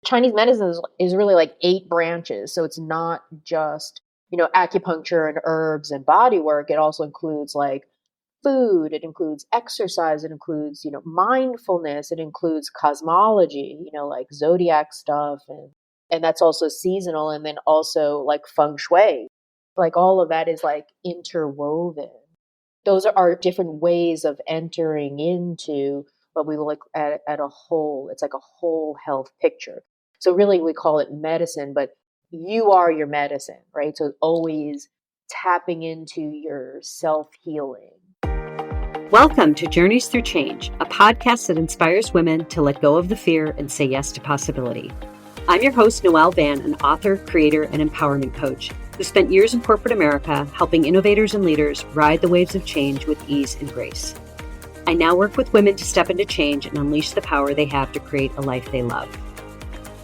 Chinese medicine is really like 8 branches. So it's not just, acupuncture and herbs and body work. It also includes like food, it includes exercise, it includes, mindfulness, it includes cosmology, like zodiac stuff. And that's also seasonal. And then also like feng shui, like all of that is like interwoven. Those are different ways of entering into what we look at a whole. It's like a whole health picture. So really we call it medicine, but you are your medicine, right? So always tapping into your self-healing. Welcome to Journeys Through Change, a podcast that inspires women to let go of the fear and say yes to possibility. I'm your host, Noelle Van, an author, creator, and empowerment coach who spent years in corporate America helping innovators and leaders ride the waves of change with ease and grace. I now work with women to step into change and unleash the power they have to create a life they love.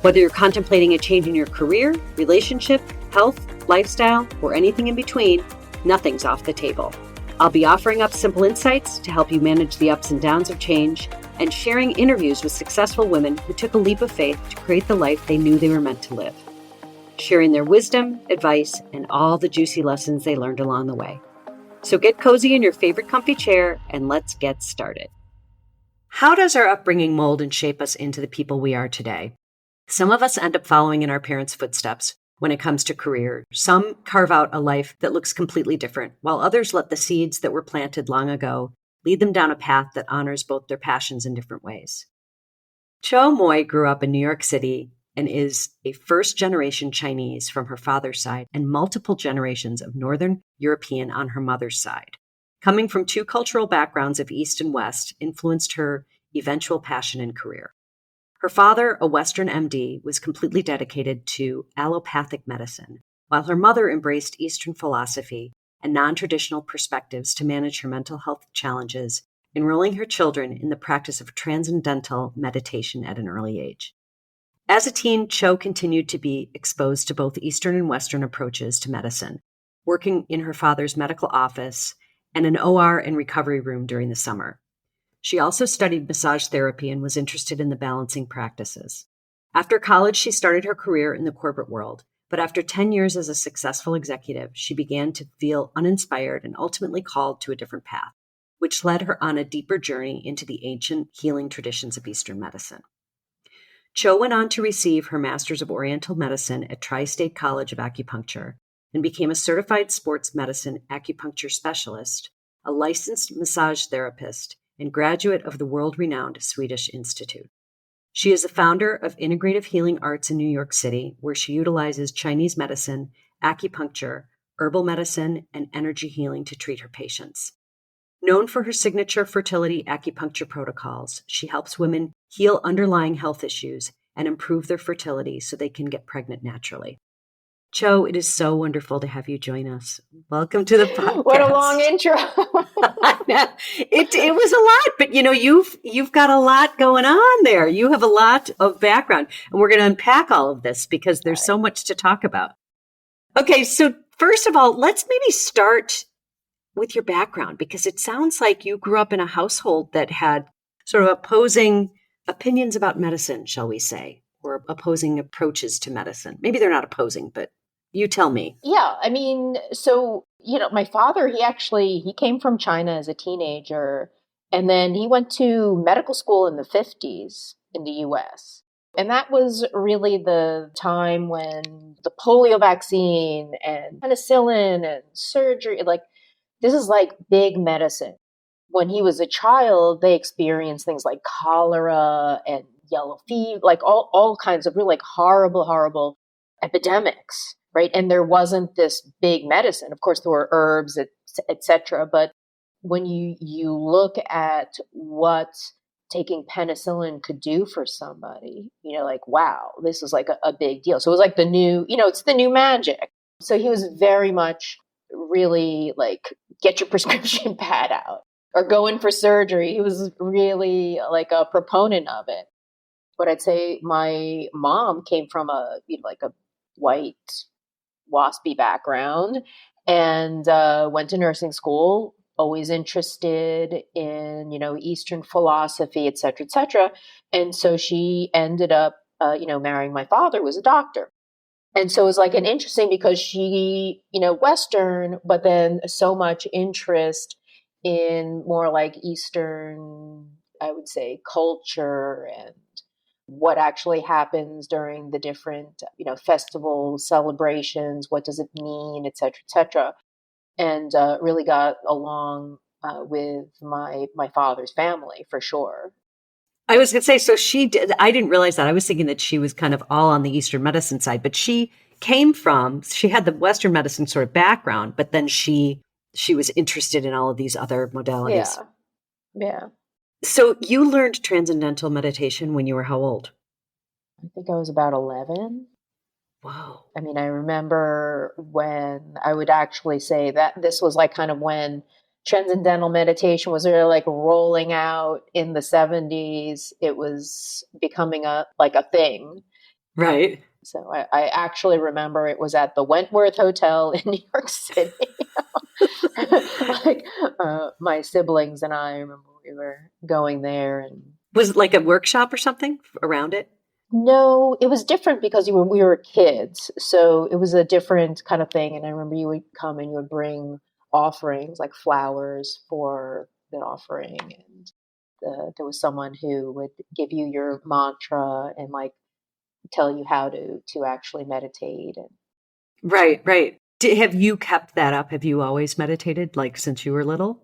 Whether you're contemplating a change in your career, relationship, health, lifestyle, or anything in between, nothing's off the table. I'll be offering up simple insights to help you manage the ups and downs of change and sharing interviews with successful women who took a leap of faith to create the life they knew they were meant to live, sharing their wisdom, advice, and all the juicy lessons they learned along the way. So get cozy in your favorite comfy chair and let's get started. How does our upbringing mold and shape us into the people we are today? Some of us end up following in our parents' footsteps when it comes to career. Some carve out a life that looks completely different, while others let the seeds that were planted long ago lead them down a path that honors both their passions in different ways. Tsao-Lin Moy grew up in New York City and is a first-generation Chinese from her father's side and multiple generations of Northern European on her mother's side. Coming from 2 cultural backgrounds of East and West influenced her eventual passion and career. Her father, a Western MD, was completely dedicated to allopathic medicine, while her mother embraced Eastern philosophy and non-traditional perspectives to manage her mental health challenges, enrolling her children in the practice of transcendental meditation at an early age. As a teen, Cho continued to be exposed to both Eastern and Western approaches to medicine, working in her father's medical office and an OR and recovery room during the summer. She also studied massage therapy and was interested in the balancing practices. After college, she started her career in the corporate world, but after 10 years as a successful executive, she began to feel uninspired and ultimately called to a different path, which led her on a deeper journey into the ancient healing traditions of Eastern medicine. Cho went on to receive her Master's of Oriental Medicine at Tri-State College of Acupuncture and became a certified sports medicine acupuncture specialist, a licensed massage therapist, and graduate of the world-renowned Swedish Institute. She is the founder of Integrative Healing Arts in New York City, where she utilizes Chinese medicine, acupuncture, herbal medicine, and energy healing to treat her patients. Known for her signature fertility acupuncture protocols, she helps women heal underlying health issues and improve their fertility so they can get pregnant naturally. Cho, it is so wonderful to have you join us. Welcome to the podcast. What a long intro. It was a lot, but you've got a lot going on there. You have a lot of background, and we're going to unpack all of this because there's so much to talk about. Okay, so first of all, let's maybe start with your background, because it sounds like you grew up in a household that had sort of opposing opinions about medicine, shall we say, or opposing approaches to medicine. Maybe they're not opposing, but you tell me. Yeah, I mean, so, my father, he came from China as a teenager, and then he went to medical school in the 50s in the US. And that was really the time when the polio vaccine and penicillin and surgery, like, this is like big medicine. When he was a child, they experienced things like cholera and yellow fever, like all kinds of really like horrible epidemics, right? And there wasn't this big medicine. Of course, there were herbs, et cetera. But when you look at what taking penicillin could do for somebody, like, wow, this is like a big deal. So it was like the new, it's the new magic. So he was very much really like, get your prescription pad out or go in for surgery. He was really like a proponent of it. But I'd say my mom came from a white waspy background and went to nursing school, always interested in, Eastern philosophy, et cetera, et cetera. And so she ended up marrying my father, was a doctor. And so it was like an interesting because she, Western, but then so much interest in more like Eastern, I would say, culture and what actually happens during the different, festivals, celebrations, what does it mean, et cetera, et cetera. And really got along with my father's family for sure. I was going to say, so she did, I didn't realize that. I was thinking that she was kind of all on the Eastern medicine side, but she had the Western medicine sort of background, but then she was interested in all of these other modalities. Yeah, yeah. So you learned transcendental meditation when you were how old? I think I was about 11. Wow. I mean, I remember when I would actually say that this was like kind of when transcendental meditation was really like rolling out in the 70s. It was becoming a thing. Right. So I actually remember it was at the Wentworth Hotel in New York City. like my siblings and I remember we were going there. And Was it like a workshop or something around it? no, it was different because we were kids, so it was a different kind of thing. And I remember you would come and you would bring offerings like flowers for the offering, and there was someone who would give you your mantra and like tell you how to actually meditate. And Right, right. Have you kept that up? Have you always meditated, like since you were little?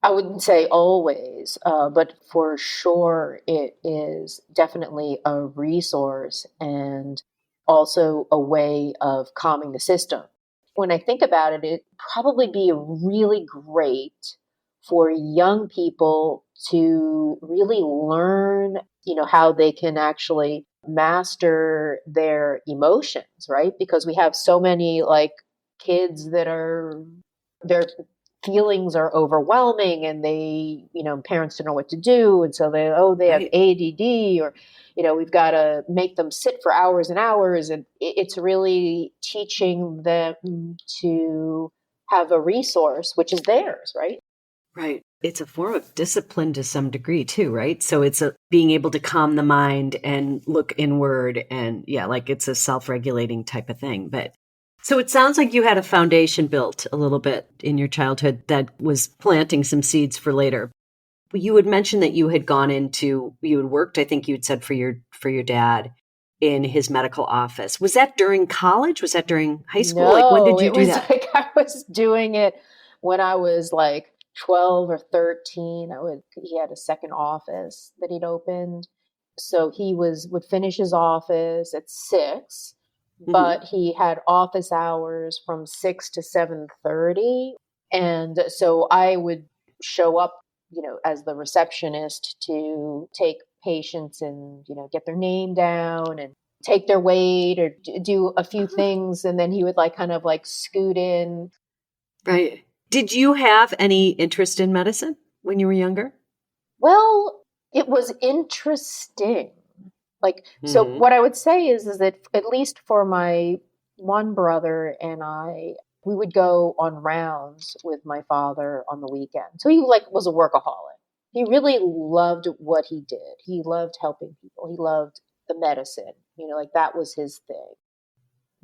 I wouldn't say always, but for sure it is definitely a resource and also a way of calming the system. When I think about it, it'd probably be really great for young people to really learn, how they can actually master their emotions, right? Because we have so many like kids that are their feelings are overwhelming and they, parents don't know what to do. And so they have Right. ADD or, we've got to make them sit for hours and hours. And it's really teaching them to have a resource, which is theirs, right? Right. It's a form of discipline to some degree too, right? So it's being able to calm the mind and look inward and yeah, like it's a self-regulating type of thing. But so it sounds like you had a foundation built a little bit in your childhood that was planting some seeds for later. You had mentioned that you had you had worked, I think you had said for your dad in his medical office. Was that during college? Was that during high school? Like when No, did you it do was that? like I was doing it when I was like 12 or 13. He had a second office that he'd opened. So he would finish his office at 6, Hmm. but he had office hours from 6 to 7:30. And so I would show up, as the receptionist to take patients and, get their name down and take their weight or do a few things. And then he would like kind of like scoot in. Right. Did you have any interest in medicine when you were younger? Well, it was interesting. Like, so Hmm. what I would say is that at least for my one brother and I, we would go on rounds with my father on the weekend. So he like was a workaholic. He really loved what he did. He loved helping people. He loved the medicine. Like that was his thing.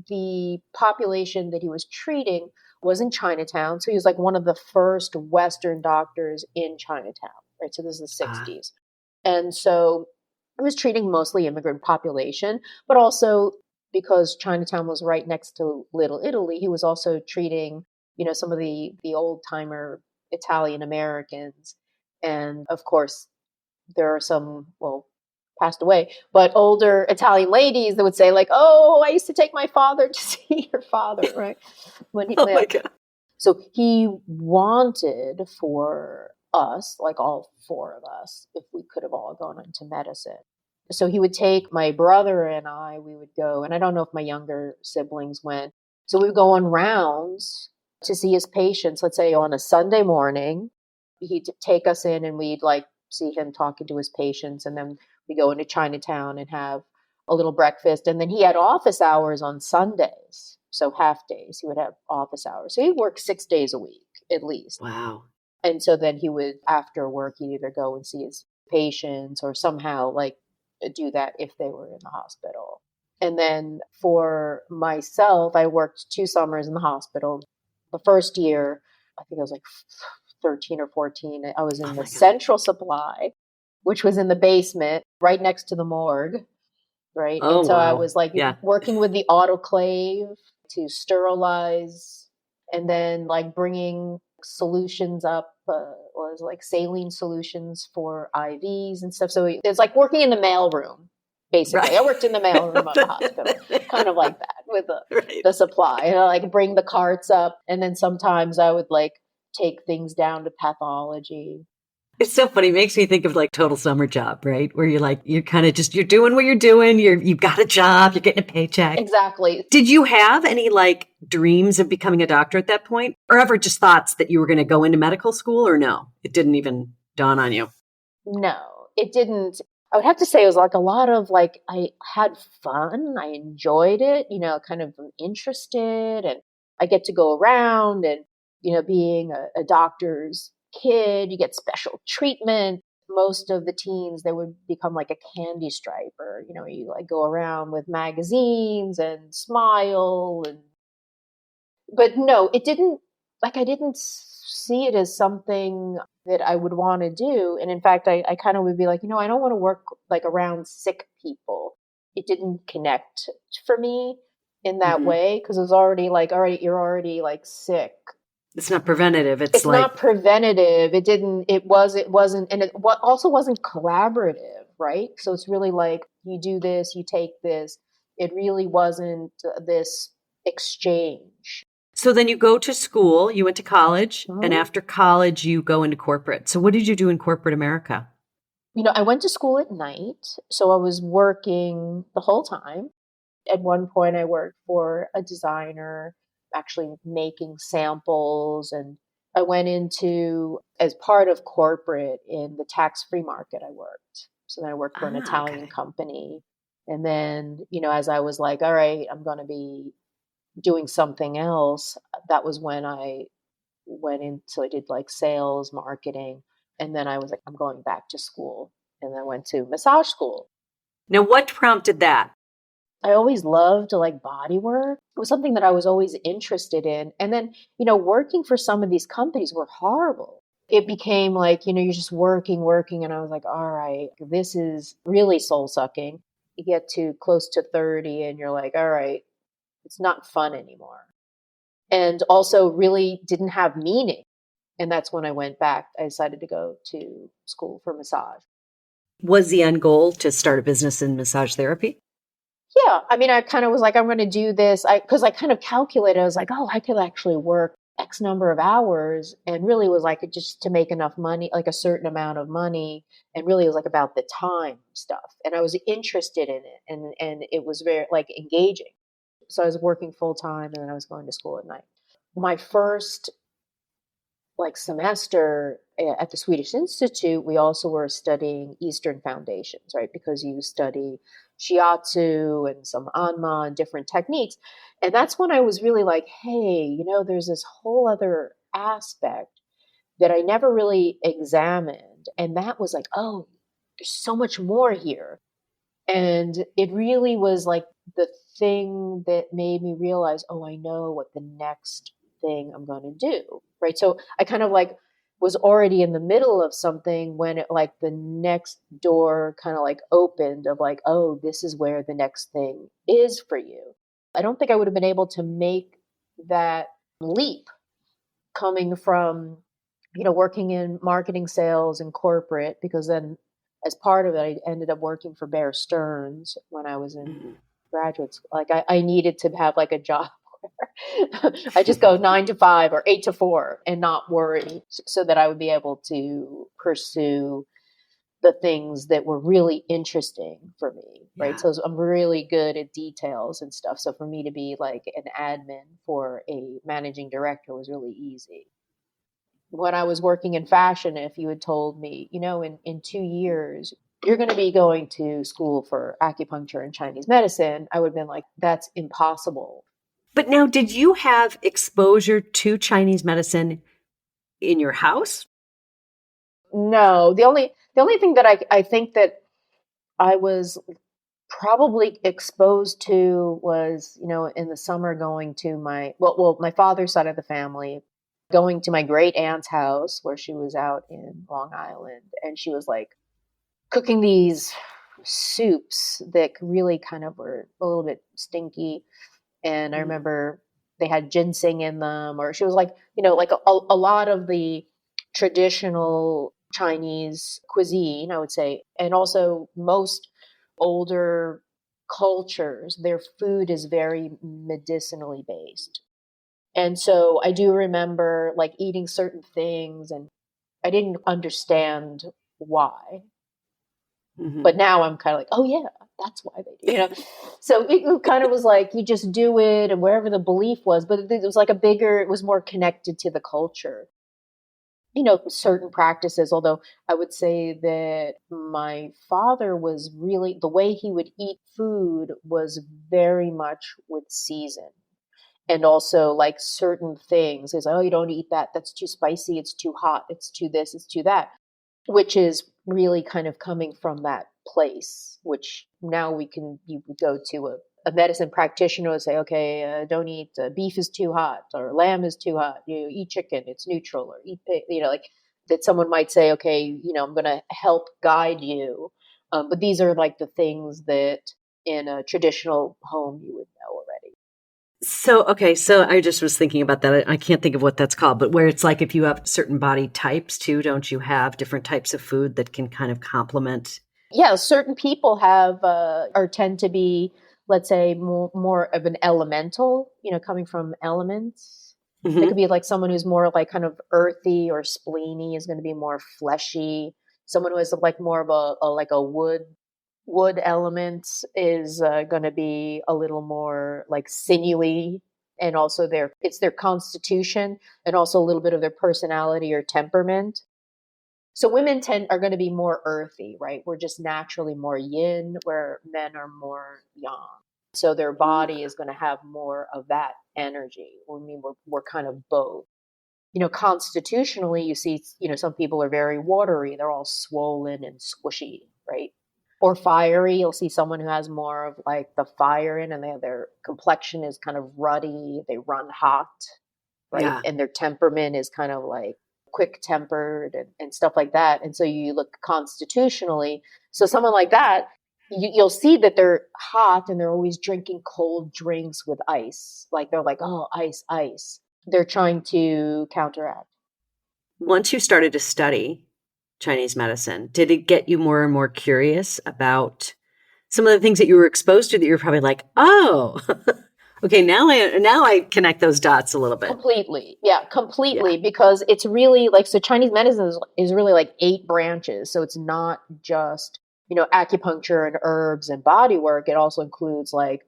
The population that he was treating was in Chinatown. So he was like one of the first Western doctors in Chinatown, right? So this is the Ah, 60s. And so I was treating mostly immigrant population, but also because Chinatown was right next to Little Italy, he was also treating, some of the old timer Italian Americans. And of course, there are some, well, passed away, but older Italian ladies that would say like, "Oh, I used to take my father to see your father," right? When he, oh yeah. my God. So he wanted for us, like all four of us, if we could have all gone into medicine. So he would take my brother and I, we would go, and I don't know if my younger siblings went. So we would go on rounds to see his patients, let's say on a Sunday morning. He'd take us in and we'd like see him talking to his patients. And then we go into Chinatown and have a little breakfast. And then he had office hours on Sundays. So half days, he would have office hours. So he worked 6 days a week at least. Wow. And so then he would, after work, he'd either go and see his patients or somehow like do that if they were in the hospital. And then for myself, I worked 2 summers in the hospital. The first year, I think I was like 13 or 14, I was Oh in the my God. central supply, which was in the basement right next to the morgue. Right. Oh, And so I wow. was like Yeah. working with the autoclave to sterilize and then like bringing solutions up, was like saline solutions for IVs and stuff. So it's like working in the mailroom, basically. I Right. worked in the mailroom of the hospital, kind of like that with Right. the supply. And I like bring the carts up. And then sometimes I would like take things down to pathology. It's so funny. It makes me think of like total summer job, right? Where you're like, you're kind of just, you're doing what you're doing. You've got a job, you're getting a paycheck. Exactly. Did you have any like dreams of becoming a doctor at that point, or ever just thoughts that you were going to go into medical school, or no? It didn't even dawn on you. No, it didn't. I would have to say it was like a lot of like, I had fun. I enjoyed it, kind of interested, and I get to go around and, being a doctor's kid, you get special treatment. Most of the teens, they would become like a candy striper. You like go around with magazines and smile and but no, it didn't like I didn't see it as something that I would want to do. And in fact, I kind of would be like, I don't want to work like around sick people. It didn't connect for me in that Hmm. way because it was already like, all right, you're already like sick. It's not preventative. It's It's like, not preventative. It wasn't, and it also wasn't collaborative, right? So it's really like you do this, you take this. It really wasn't this exchange. so then you go to school, you went to college, and Mhm. after college, you go into corporate. So what did you do in corporate America? I went to school at night, so I was working the whole time. At one point, I worked for a designer, actually making samples, and I went into, as part of corporate, in the tax-free market. I worked. So then I worked for an Ah, Italian okay. company. And then, as I was like, all right, I'm going to be doing something else, that was when I went into, I did like sales, marketing, and then I was like, I'm going back to school. And I went to massage school. Now, what prompted that? I always loved like body work. It was something that I was always interested in. And then, working for some of these companies were horrible. It became like, you're just working, working. And I was like, all right, this is really soul sucking. You get to close to 30 and you're like, all right, it's not fun anymore. And also really didn't have meaning. And that's when I went back. I decided to go to school for massage. Was the end goal to start a business in massage therapy? Yeah. I mean, I kind of was like, I'm going to do this. Because I kind of calculated, I was like, oh, I could actually work X number of hours, and really was like just to make enough money, like a certain amount of money. And really it was like about the time stuff. And I was interested in it. And it was very like engaging. So I was working full time and then I was going to school at night. My first like semester at the Swedish Institute, we also were studying Eastern foundations, right? Because you study shiatsu and some anma and different techniques. And that's when I was really like, hey, there's this whole other aspect that I never really examined. And that was like, oh, there's so much more here. And it really was like the thing that made me realize, oh, I know what the next thing I'm going to do. Right. So I kind of like was already in the middle of something when it like the next door kind of like opened of like, oh, this is where the next thing is for you. I don't think I would have been able to make that leap coming from, working in marketing, sales, and corporate, because then as part of it, I ended up working for Bear Stearns when I was in Mhm. graduate school. Like I needed to have like a job where I just go 9 to 5 or 8 to 4 and not worry, so that I would be able to pursue the things that were really interesting for me, right? Yeah. So I'm really good at details and stuff. So for me to be like an admin for a managing director was really easy. When I was working in fashion, if you had told me, in 2 years, you're going to be going to school for acupuncture and Chinese medicine, I would have been like, that's impossible. But now, did you have exposure to Chinese medicine in your house? No, the only thing that I think that I was probably exposed to was, in the summer going to my father's side of the family, going to my great aunt's house where she was out in Long Island, and she was like cooking these soups that really kind of were a little bit stinky. And I Mm. remember they had ginseng in them, or she was like, like a lot of the traditional Chinese cuisine, I would say, and also most older cultures, their food is very medicinally based. And so I do remember like eating certain things, and I didn't understand why. Hmm. But now I'm kind of like, oh yeah, that's why they do. So it kind of was like you just do it, and wherever the belief was, but it was like it was more connected to the culture. Certain practices, although I would say that my father was really, the way he would eat food was very much with season. And also like certain things is, oh, you don't eat that. That's too spicy. It's too hot. It's too this. It's too that, which is really kind of coming from that place, which now you would go to a medicine practitioner and say, okay, don't eat beef is too hot, or lamb is too hot. You eat chicken, it's neutral, or eat pig, like that. Someone might say, okay, I'm going to help guide you. But these are like the things that in a traditional home you would know already. So, okay, so I just was thinking about that. I can't think of what that's called, but where it's like if you have certain body types too, don't you have different types of food that can kind of complement? Yeah, certain people have or tend to be, let's say, more of an elemental, coming from elements. They could Hmm. be like someone who's more like kind of earthy or spleeny is going to be more fleshy. Someone who has like more of like a wood element is going to be a little more like sinewy, and also it's their constitution, and also a little bit of their personality or temperament. So women are going to be more earthy, right? We're just naturally more yin, where men are more yang. So their body is going to have more of that energy. I mean, we're kind of both. Constitutionally, you see, some people are very watery. They're all swollen and squishy, right? Or fiery. You'll see someone who has more of like the fire in, and their complexion is kind of ruddy. They run hot, right? Yeah. And their temperament is kind of like quick tempered and stuff like that. And so you look constitutionally. So someone like that, you'll see that they're hot and they're always drinking cold drinks with ice. Like they're like, oh, ice, ice. They're trying to counteract. Once you started to study Chinese medicine, did it get you more and more curious about some of the things that you were exposed to that you're probably like, oh, okay, now I connect those dots a little bit. Completely. Yeah, Yeah. completely. Because it's really like, so Chinese medicine is really like 8 branches. So it's not just, acupuncture and herbs and body work. It also includes like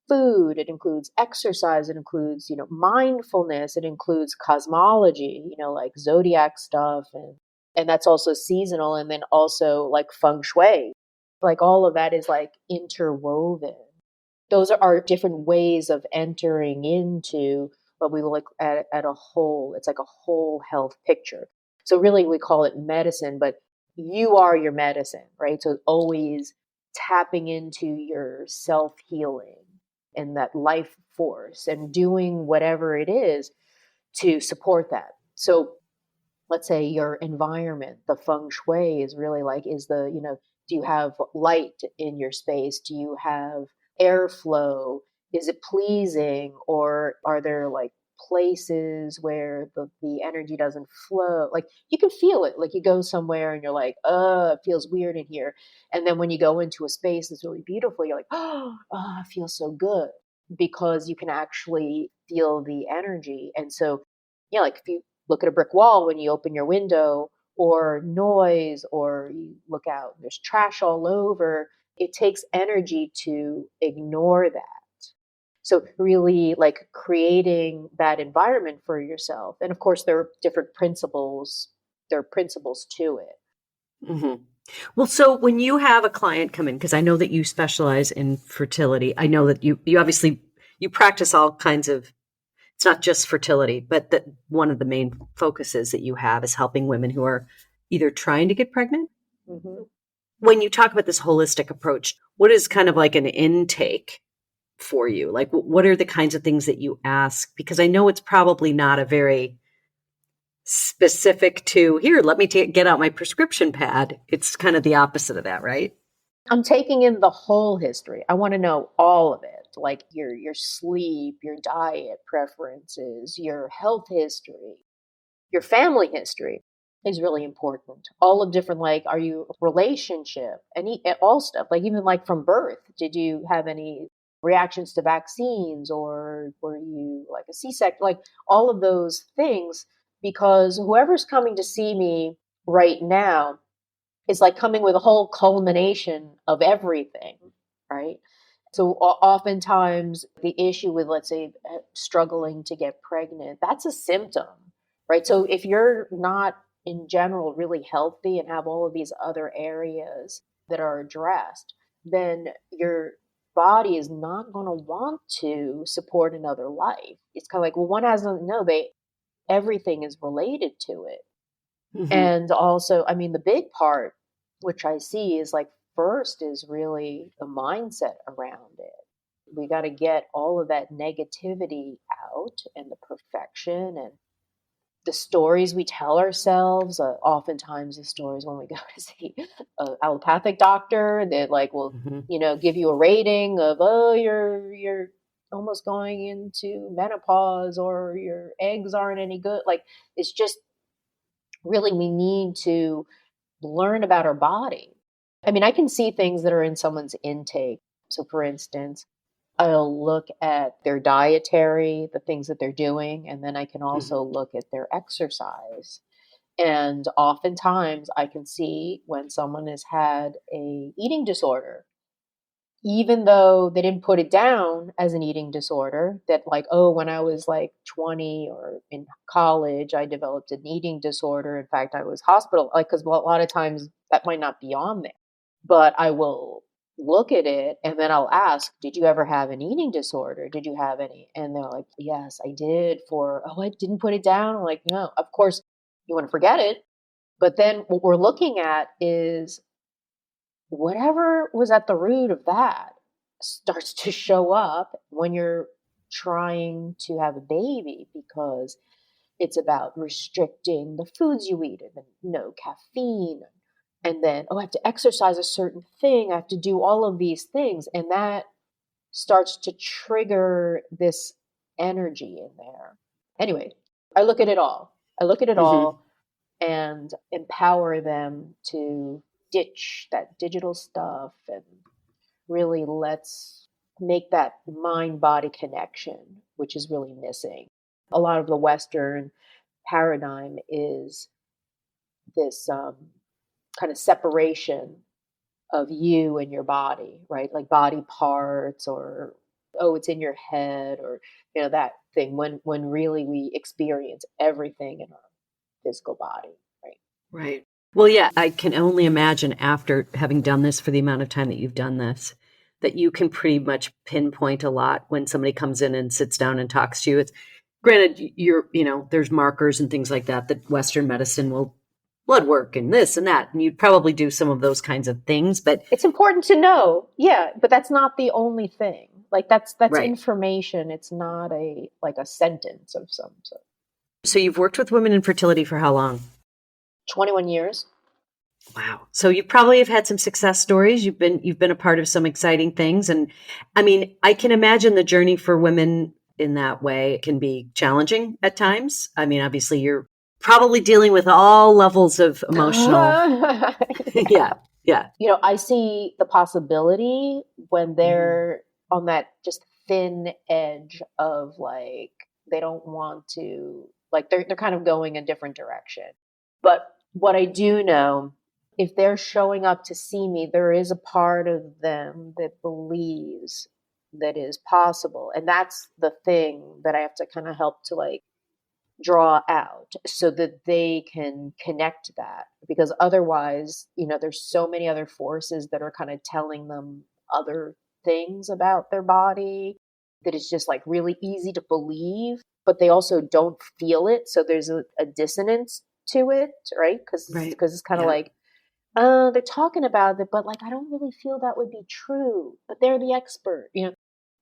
food, it includes exercise, it includes, mindfulness, it includes cosmology, like zodiac stuff, and that's also seasonal, and then also like feng shui. Like all of that is like interwoven. Those are different ways of entering into what we look at a whole. It's like a whole health picture. So really we call it medicine, but you are your medicine, right? So always tapping into your self healing and that life force and doing whatever it is to support that. So let's say your environment, the feng shui is really like, do you have light in your space? Do you have airflow? Is it pleasing? Or are there like places where the energy doesn't flow? Like you can feel it. Like you go somewhere and you're like, it feels weird in here. And then when you go into a space that's really beautiful, you're like, it feels so good, because you can actually feel the energy. And so, yeah, like if you look at a brick wall when you open your window, or noise, or you look out, there's trash all over. It takes energy to ignore that. So, really, like creating that environment for yourself. And of course, there are different principles, there are principles to it. Hmm. Well, so when you have a client come in, because I know that you specialize in fertility, I know that you obviously you practice all kinds of. It's not just fertility, but that one of the main focuses that you have is helping women who are either trying to get pregnant Mm-hmm. When you talk about this holistic approach, what is kind of like an intake for you? Like, what are the kinds of things that you ask? Because I know it's probably not a very specific to here, let me get out my prescription pad. It's kind of the opposite of that, right? I'm taking in the whole history. I want to know all of it, like your sleep, your diet preferences, your health history, your family history is really important. All of different, like, are you relationship, any all stuff, like even like from birth. Did you have any reactions to vaccines, or were you like a C-section? Like all of those things, because whoever's coming to see me right now is like coming with a whole culmination of everything, right? So oftentimes the issue with, let's say, struggling to get pregnant, that's a symptom, right? So if you're not in general really healthy and have all of these other areas that are addressed, then your body is not going to want to support another life. It's kind of like, well, one has to know they everything is related to it. Mm-hmm. And also, I mean, the big part, which I see is like first is really the mindset around it. We got to get all of that negativity out and the perfection and the stories we tell ourselves. Oftentimes, the stories when we go to see an allopathic doctor, they like will, Mm-hmm. give you a rating of, oh, you're almost going into menopause, or your eggs aren't any good. Like it's just really, we need to learn about our body. I mean, I can see things that are in someone's intake. So, for instance, I'll look at their dietary, the things that they're doing, and then I can Mm-hmm. also look at their exercise. And oftentimes I can see when someone has had a eating disorder, even though they didn't put it down as an eating disorder, that like, oh, when I was like 20 or in college, I developed an eating disorder. In fact, I was hospital, like, because a lot of times that might not be on there, but I will look at it and then I'll ask, did you ever have an eating disorder? Did you have any? And they're like, yes, I did. Oh, I didn't put it down. I'm like, no, of course you want to forget it. But then what we're looking at is whatever was at the root of that starts to show up when you're trying to have a baby, because it's about restricting the foods you eat and no caffeine, and then, oh, I have to exercise a certain thing, I have to do all of these things, and that starts to trigger this energy in there. Anyway, I look at it Mm-hmm. all and empower them to ditch that digital stuff and really let's make that mind body connection, which is really missing. A lot of the Western paradigm is this kind of separation of you and your body, right? Like body parts, or oh, it's in your head, or that thing. When really we experience everything in our physical body, right? Right. Well, yeah, I can only imagine after having done this for the amount of time that you've done this, that you can pretty much pinpoint a lot when somebody comes in and sits down and talks to you. It's granted there's markers and things like that that Western medicine will blood work and this and that, and you'd probably do some of those kinds of things, but It's important to know, yeah, but that's not the only thing. Like that's right. information. It's not a like a sentence of some sort. So you've worked with women in fertility for how long? 21 years. Wow. So you probably have had some success stories. You've been a part of some exciting things. And I mean, I can imagine the journey for women in that way can be challenging at times. I mean, obviously you're probably dealing with all levels of emotional. Yeah. Yeah. Yeah. I see the possibility when Hmm. they're on that just thin edge of like they don't want to, like they're kind of going a different direction. But what I do know, if they're showing up to see me, there is a part of them that believes that is possible. And that's the thing that I have to kind of help to like draw out so that they can connect that, because otherwise there's so many other forces that are kind of telling them other things about their body that it's just like really easy to believe, but they also don't feel it, so there's a dissonance to it, right? because Right. because it's kind of Yeah. like, They're talking about it, but like I don't really feel that would be true. But they're the expert, you know.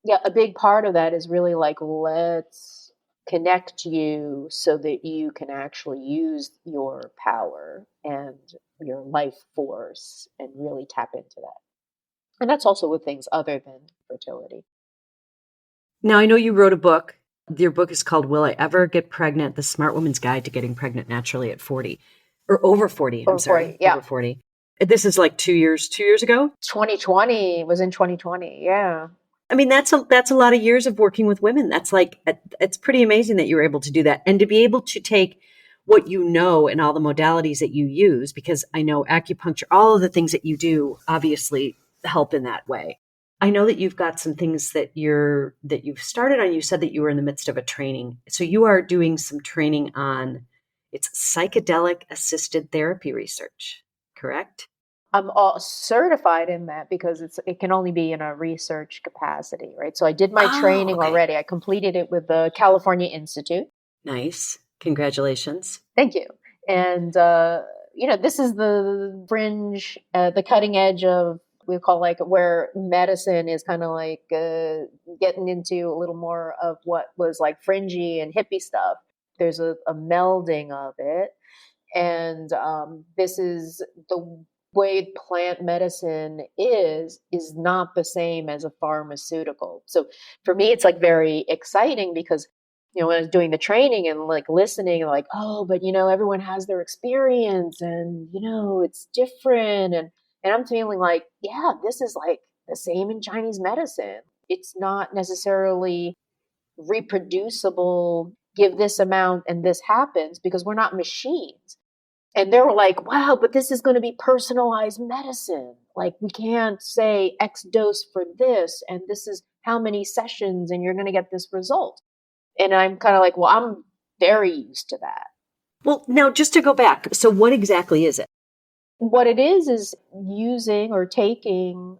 Yeah, a big part of that is really like let's connect you so that you can actually use your power and your life force and really tap into that. And that's also with things other than fertility. Now, I know you wrote a book. Your book is called Will I Ever Get Pregnant? The Smart Woman's Guide to Getting Pregnant Naturally at 40 or over 40. I'm Over 40, sorry, yeah. over 40. This is like 2 years ago. 2020 was in 2020, yeah. I mean, that's a lot of years of working with women. That's like, it's pretty amazing that you were able to do that and to be able to take what you know and all the modalities that you use, because I know acupuncture, all of the things that you do obviously help in that way. I know that you've got some things that you've started on. You said that you were in the midst of a training. So you are doing some training on it's psychedelic assisted therapy research, correct? I'm all certified in that because it can only be in a research capacity, right? So I did my Oh, training okay. already. I completed it with the California Institute. Nice. Congratulations. Thank you. And this is the fringe, the cutting edge of we call like where medicine is kind of like getting into a little more of what was like fringy and hippie stuff. There's a melding of it, and this is the way plant medicine is not the same as a pharmaceutical. So for me it's like very exciting because when I was doing the training and like listening like, oh, but everyone has their experience and it's different, and I'm feeling like, yeah, this is like the same in Chinese medicine. It's not necessarily reproducible, give this amount and this happens, because we're not machines. And they were like, wow, but this is going to be personalized medicine. Like, we can't say X dose for this, and this is how many sessions, and you're going to get this result. And I'm kind of like, well, I'm very used to that. Well, now just to go back, so what exactly is it? What it is using or taking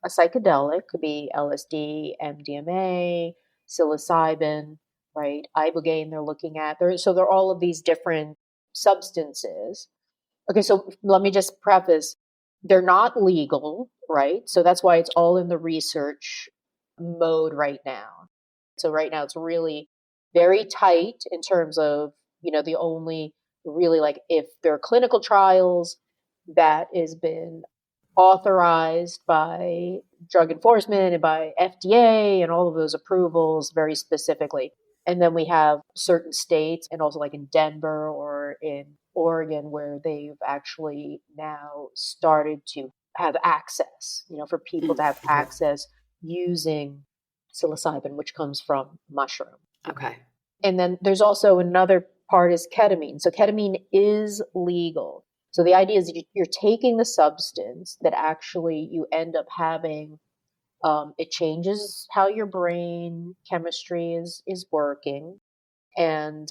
a psychedelic, could be LSD, MDMA, psilocybin, right? Ibogaine, they're looking at. So they're all of these different substances. Okay, so let me just preface, they're not legal, right? So that's why it's all in the research mode right now. So right now it's really very tight in terms of, the only really like if there are clinical trials that has been authorized by drug enforcement and by FDA and all of those approvals very specifically. And then we have certain states and also like in Denver or in Oregon where they've actually now started to have access, for people to have Okay. access using psilocybin, which comes from mushroom. Okay. And then there's also another part is ketamine. So ketamine is legal. So the idea is that you're taking the substance that actually you end up having. It changes how your brain chemistry is working, and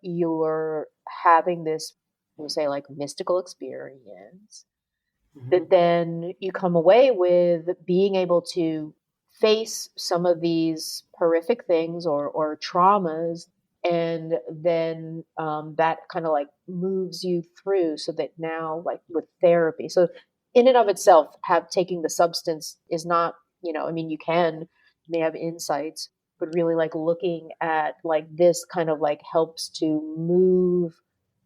you're having this, we say, like mystical experience Mm-hmm. that then you come away with being able to face some of these horrific things or traumas, and then that kind of like moves you through so that now like with therapy, so in and of itself have taking the substance is not, I mean, you may have insights, but really like looking at like this kind of like helps to move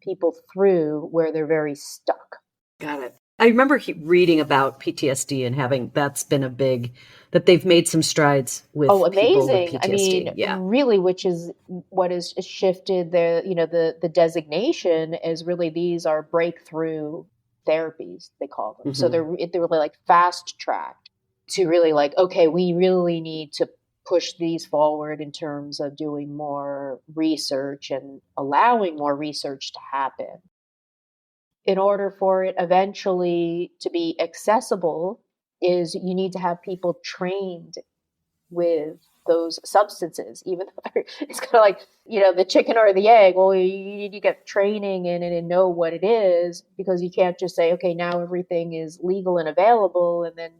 people through where they're very stuck. Got it. I remember reading about PTSD and having that's been a big that they've made some strides Oh, with people with amazing. I PTSD. mean, Yeah. really, which is what has shifted the designation is really these are breakthrough therapies, they call them. So Mm-hmm. they're really like fast tracked to really like, okay, we really need to push these forward in terms of doing more research and allowing more research to happen in order for it eventually to be accessible. Is you need to have people trained with those substances, even though it's kind of like, the chicken or the egg. Well, you need to get training in it and know what it is, because you can't just say, okay, now everything is legal and available. And then,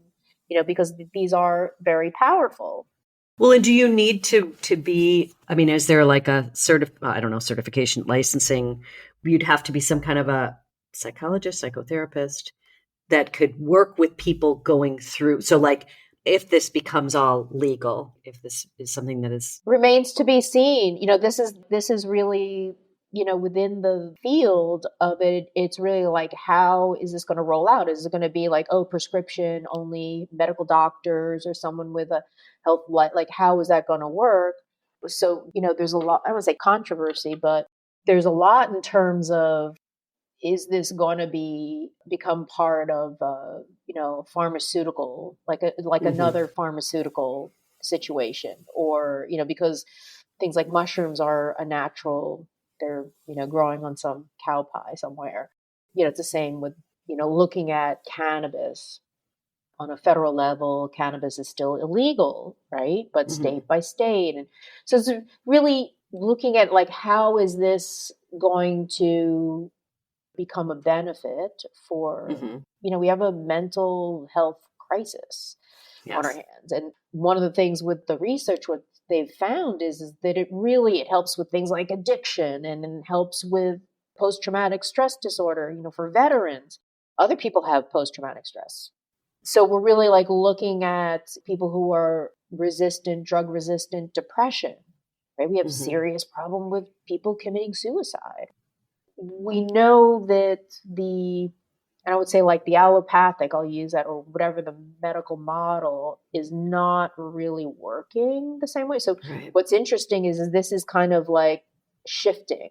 because these are very powerful. Well, and do you need to be? I mean, is there like a I don't know, certification, licensing? You'd have to be some kind of a psychologist, psychotherapist. that could work with people going through? So like if this becomes all legal, if this is something that is Remains to be seen. This is really, within the field of it, it's really like, how is this going to roll out? Is it going to be like, oh, prescription only medical doctors or someone with a health, like how is that going to work? So, there's a lot, I would say controversy, but there's a lot in terms of, is this going to become part of pharmaceutical, like Mhm. another pharmaceutical situation, or because things like mushrooms are a natural, they're growing on some cow pie somewhere. It's the same with looking at cannabis. On a federal level, cannabis is still illegal, right? But Mhm. state by state. And so it's really looking at, like, how is this going to become a benefit for, Mhm. we have a mental health crisis on our Yes. hands. And one of the things with the research, what they've found is that it helps with things like addiction, and it helps with post-traumatic stress disorder, for veterans. Other people have post-traumatic stress. So we're really like looking at people who are resistant, drug resistant depression, right? We have Mhm. serious problem with people committing suicide. We know that I would say, like, the allopathic, I'll use that, or whatever, the medical model is not really working the same way. So Right. what's interesting is this is kind of like shifting.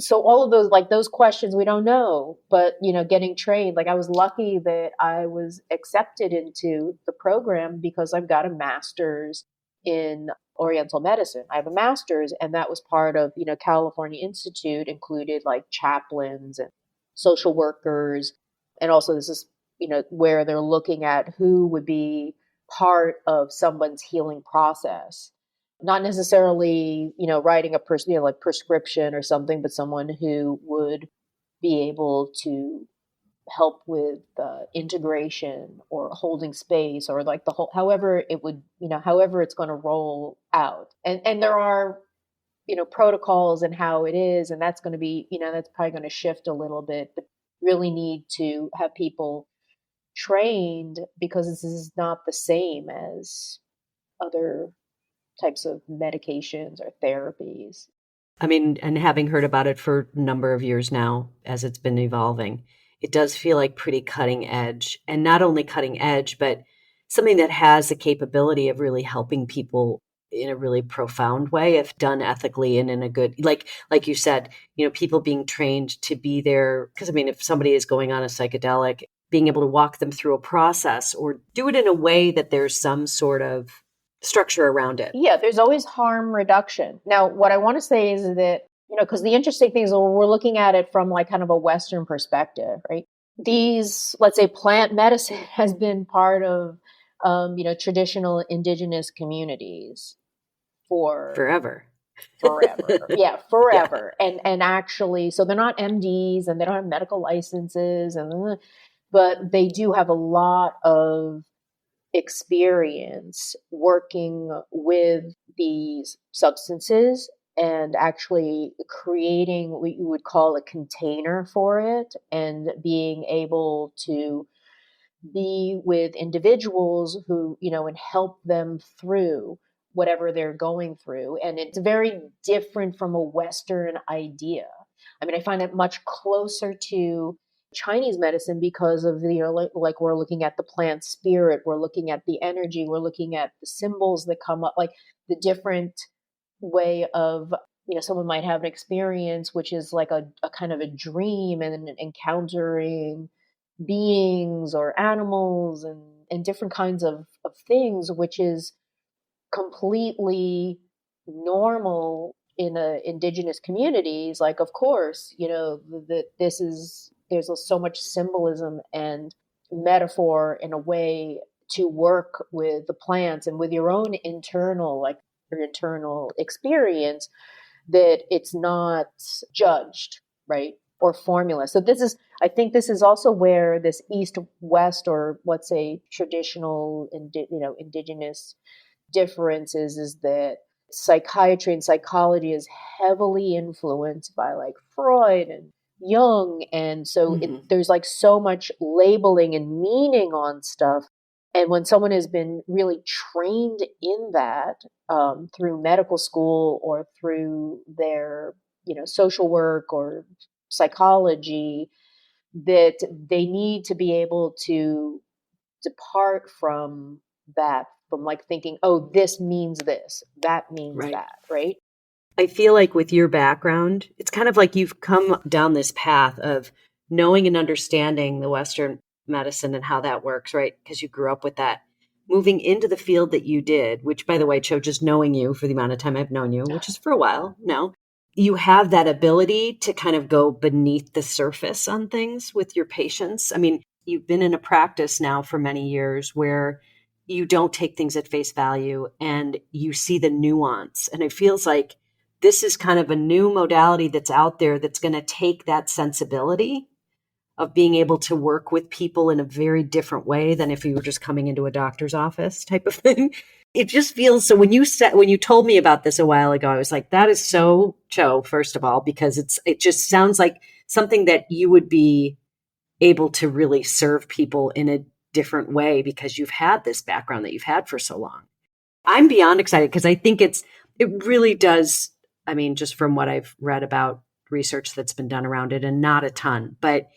So all of those, like those questions, we don't know, but getting trained, like I was lucky that I was accepted into the program because I've got a master's in Oriental medicine. I have a master's, and that was part of, California Institute included like chaplains and social workers. And also this is, where they're looking at who would be part of someone's healing process. Not necessarily, writing a like prescription or something, but someone who would be able to help with integration or holding space, or like the whole, however it would, however it's going to roll out. And there are, protocols and how it is, and that's going to be, that's probably going to shift a little bit, but really need to have people trained, because this is not the same as other types of medications or therapies. I mean, and having heard about it for a number of years now as it's been evolving, it does feel like pretty cutting edge. And not only cutting edge, but something that has the capability of really helping people in a really profound way if done ethically and in a good, like you said, people being trained to be there. Because I mean, if somebody is going on a psychedelic, being able to walk them through a process or do it in a way that there's some sort of structure around it. Yeah, there's always harm reduction. Now, what I want to say is that, because the interesting thing is, well, we're looking at it from like kind of a Western perspective, right? These, let's say, plant medicine has been part of, traditional indigenous communities for Forever. forever. Yeah, Yeah. forever. And actually, so they're not MDs and they don't have medical licenses, but they do have a lot of experience working with these substances, and actually creating what you would call a container for it, and being able to be with individuals who, and help them through whatever they're going through. And it's very different from a Western idea. I mean, I find it much closer to Chinese medicine because of the, like we're looking at the plant spirit, we're looking at the energy, we're looking at the symbols that come up, like the different way of, someone might have an experience which is like a kind of a dream, and encountering beings or animals, and different kinds of things, which is completely normal in indigenous communities. Like, of course, that there's so much symbolism and metaphor in a way to work with the plants and with your own internal, like your internal experience, that it's not judged, right? Or formula. So I think this is also where this East West, or what's a traditional, indigenous difference is that psychiatry and psychology is heavily influenced by like Freud and Jung. And so Mm-hmm. there's like so much labeling and meaning on stuff. And when someone has been really trained in that through medical school or through their, social work or psychology, that they need to be able to depart from that, from like thinking, oh, this means this, that means Right. that, right? I feel like with your background, it's kind of like you've come down this path of knowing and understanding the Western medicine and how that works, right? Because you grew up with that. Moving into the field that you did, which by the way, Cho, just knowing you for the amount of time I've known you, which is for a while now, you have that ability to kind of go beneath the surface on things with your patients. I mean, you've been in a practice now for many years where you don't take things at face value and you see the nuance. And it feels like this is kind of a new modality that's out there that's going to take that sensibility of being able to work with people in a very different way than if you were just coming into a doctor's office type of thing. It just feels so when you told me about this a while ago, I was like, that is so Cho, first of all, because it just sounds like something that you would be able to really serve people in a different way because you've had this background that you've had for so long. I'm beyond excited because I think it really does. I mean, just from what I've read about research that's been done around it, and not a ton, but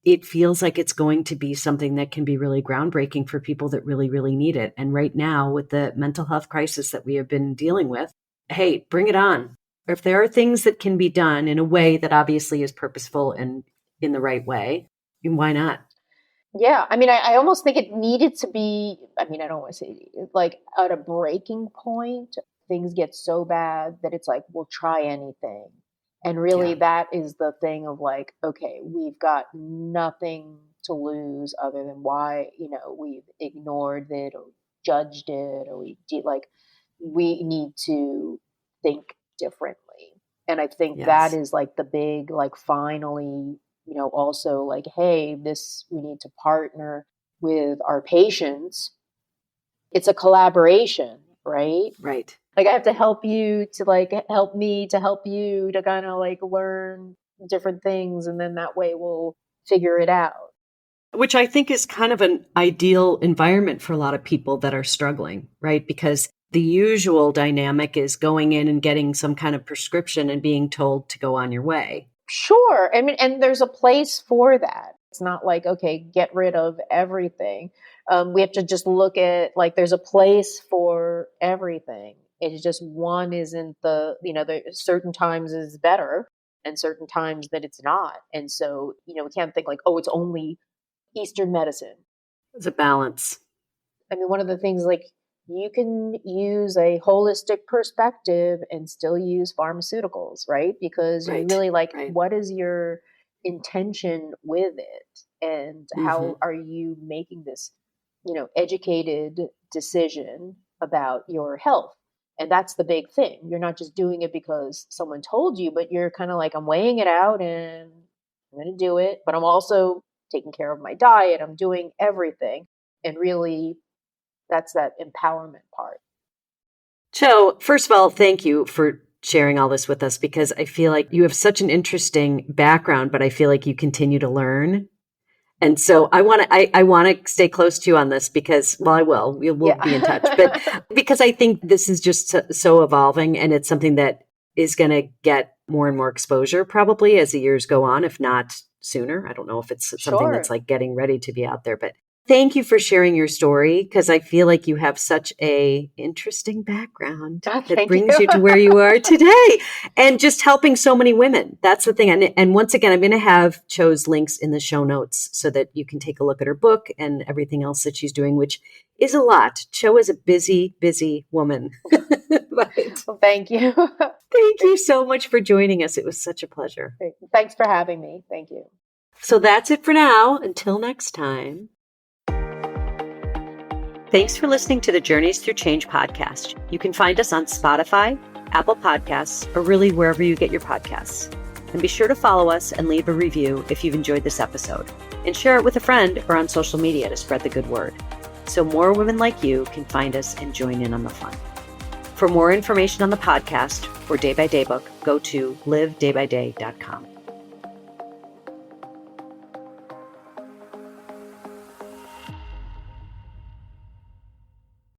it feels like it's going to be something that can be really groundbreaking for people that really, really need it. And right now, with the mental health crisis that we have been dealing with, hey, bring it on. If there are things that can be done in a way that obviously is purposeful and in the right way, why not? Yeah, I mean, I almost think it needed to be, I mean, I don't want to say like at a breaking point, things get so bad that it's like, we'll try anything. And really, Yeah, that is the thing of like, okay, we've got nothing to lose other than why, we've ignored it or judged it or we need to think differently. And I think that yes, is like the big, like, finally, also like, hey, we need to partner with our patients. It's a collaboration, right? right. Like I have to help you to like help me to help you to kind of like learn different things. And then that way we'll figure it out. Which I think is kind of an ideal environment for a lot of people that are struggling, right? Because the usual dynamic is going in and getting some kind of prescription and being told to go on your way. Sure. I mean, and there's a place for that. It's not like, okay, get rid of everything. We have to just look at like there's a place for everything. It's just one isn't certain times is better and certain times that it's not. And so, we can't think like, oh, it's only Eastern medicine. It's a balance. I mean, one of the things like you can use a holistic perspective and still use pharmaceuticals, right? Because you Right, really like, right. what is your intention with it? And how Hmm. are you making this, educated decision about your health? And that's the big thing. You're not just doing it because someone told you, but you're kind of like, I'm weighing it out and I'm going to do it, but I'm also taking care of my diet. I'm doing everything. And really, that's that empowerment part. So, first of all, thank you for sharing all this with us because I feel like you have such an interesting background, but I feel like you continue to learn. And so I want to stay close to you on this because, well, I will, we'll be in touch, but Yeah. because I think this is just so evolving and it's something that is going to get more and more exposure probably as the years go on, if not sooner. I don't know if it's something that's Sure. like getting ready to be out there, but thank you for sharing your story because I feel like you have such a interesting background that Thank you. brings you to where you are today and just helping so many women. That's the thing. And once again, I'm going to have Cho's links in the show notes so that you can take a look at her book and everything else that she's doing, which is a lot. Cho is a busy, busy woman. But Well, thank you. thank you so much for joining us. It was such a pleasure. Thanks for having me. Thank you. So that's it for now. Until next time. Thanks for listening to the Journeys Through Change podcast. You can find us on Spotify, Apple Podcasts, or really wherever you get your podcasts. And be sure to follow us and leave a review if you've enjoyed this episode. And share it with a friend or on social media to spread the good word. So more women like you can find us and join in on the fun. For more information on the podcast or Day by Day book, go to livedaybyday.com.